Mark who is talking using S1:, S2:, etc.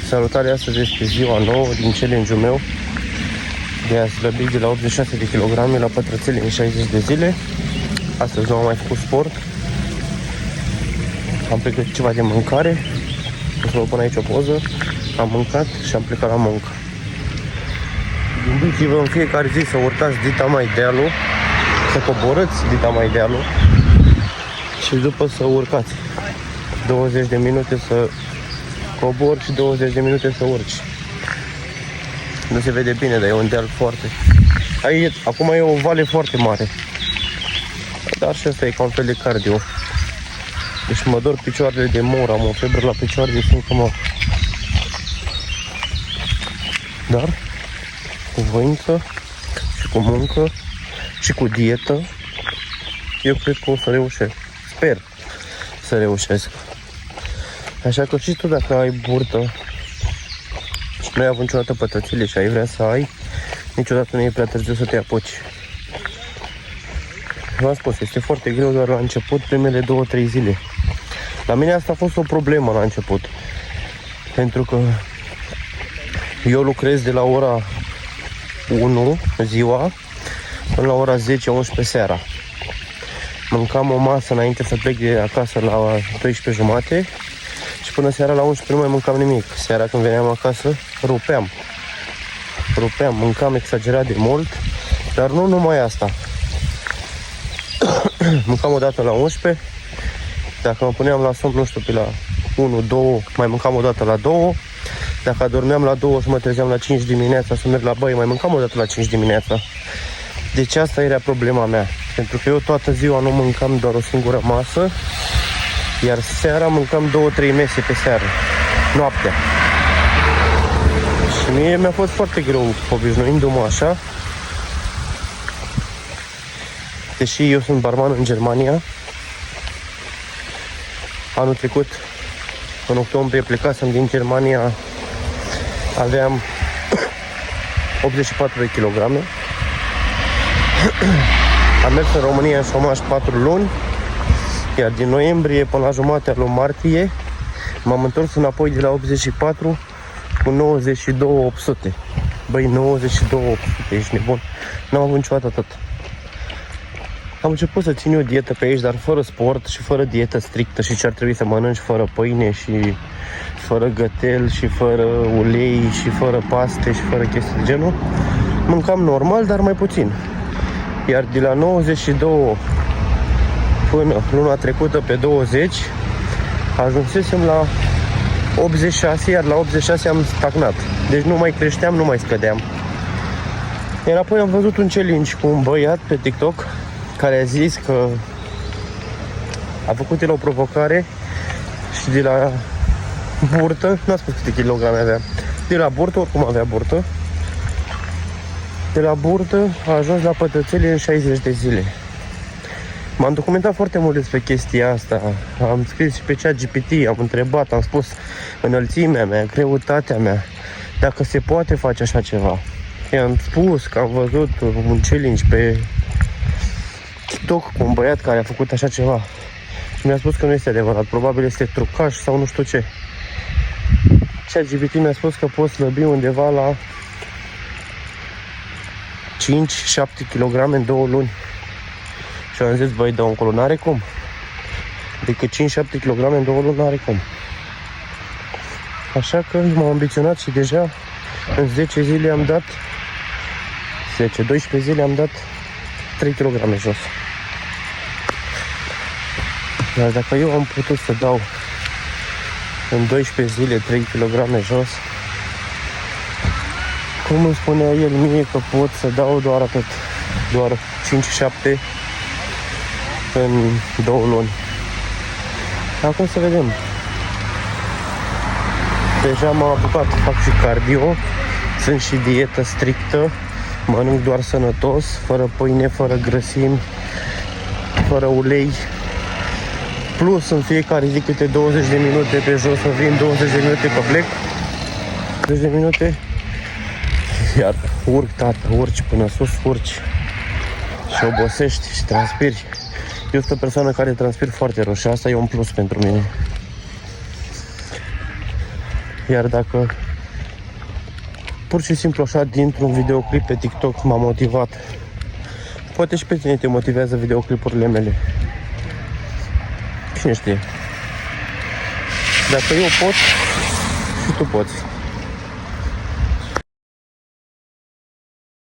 S1: Salutare, astăzi este ziua nouă din challenge-ul meu de a slăbi de la 86 de kg la pătrățele în 60 de zile. Astăzi nu am mai făcut sport. Am pregătit ceva de mâncare. O să vă pun aici o poză. Am mâncat și am plecat la muncă. Gândiți-vă în fiecare zi să urcați dita mai dealul, să coborâți dita mai dealul și după să urcați. 20 de minute să cobor și 20 de minute să urci. Nu se vede bine, dar e un deal foarte... Acum e o vale foarte mare. Dar și asta e ca un fel de cardio. Deci mă dor picioarele de mor, am o febră la picioare de fiindcă mă... Dar cu voință și cu muncă și cu dietă eu cred că o să reușesc. Sper să reușesc. Așa că și tu, dacă ai burtă și nu ai avut niciodată pătrățele și ai vrea să ai, niciodată nu e prea târziu să te apuci. V-am spus, este foarte greu doar la început, primele 2-3 zile. La mine asta a fost o problemă la început, pentru că eu lucrez de la ora 1 ziua până la ora 10-11 seara. Mâncam o masă înainte să plec de acasă la 12:30 și până seara la 11 nu mai mâncam nimic. Seara când veneam acasă rupeam, mâncam exagerat de mult, dar nu numai asta. Mâncam o dată la 11, dacă mă puneam la somn, nu știu, pe la 1-2, mai mâncam o dată la 2, dacă adormeam la 2 și mă trezeam la 5 dimineața să merg la baie, mai mâncam o dată la 5 dimineața. Deci asta era problema mea, pentru că eu toată ziua nu mâncam doar o singură masă, iar seara mâncam 2-3 mese pe seară, noaptea. Și mie mi-a fost foarte greu obișnuindu-mă așa. Deși eu sunt barman în Germania, anul trecut, în octombrie, plecasem din Germania, aveam 84 de kilograme. Am mers în România în șomaș 4 luni, iar din noiembrie până la jumatea lui martie m-am întors înapoi de la 84 cu 92.800. Băi, 92.800, ești nebun? N-am avut niciodată atât. Am început să țin eu dietă pe aici, dar fără sport și fără dietă strictă și ce ar trebui să mănânci fără pâine și fără gătel și fără ulei și fără paste și fără chestii de genul. Mâncam normal, dar mai puțin. Iar de la 92 până luna trecută pe 20 ajunsesem la 86, iar la 86 am stagnat. Deci nu mai creșteam, nu mai scădeam. Iar apoi am văzut un challenge cu un băiat pe TikTok care a zis că a făcut el o provocare și de la burtă, n-a spus câte kilograme avea, de la burtă, oricum avea burtă, de la burtă a ajuns la pătrățele în 60 de zile. M-am documentat foarte mult despre chestia asta, am scris și pe ChatGPT, am întrebat, am spus înălțimea mea, greutatea mea, dacă se poate face așa ceva. I-am spus că am văzut un challenge pe TikTok cu un băiat care a făcut așa ceva și mi-a spus că nu este adevărat, probabil este trucaj sau nu știu ce. ChatGPT mi-a spus că pot slăbi undeva la 5-7 kg în 2 luni. Și am zis, băi, dă-o încolo, n-are cum. Adică 5-7 kg în 2 luni n-are cum. Așa că m-am ambiționat și deja în 10 zile am dat 10-12 zile am dat 3 kg jos. Dar dacă eu am putut să dau în 12 zile 3 kg jos, cum îmi spunea el mie că pot să dau doar atât, doar 5-7 în 2 luni. Acum să vedem. Deja m-am apucat, fac și cardio, sunt și dietă strictă, mănânc doar sănătos, fără pâine, fără grăsimi, fără ulei. Plus în fiecare zi câte 20 de minute pe jos, să vin 20 de minute pe plec, 20 de minute, iar urc, tată, urci până sus, urci și obosești și transpiri. Eu sunt o persoană care transpir foarte rău și asta e un plus pentru mine. Iar dacă pur și simplu așa dintr-un videoclip pe TikTok m-a motivat, poate și pe tine te motivează videoclipurile mele. Cine știe? Dacă eu pot, și tu poți.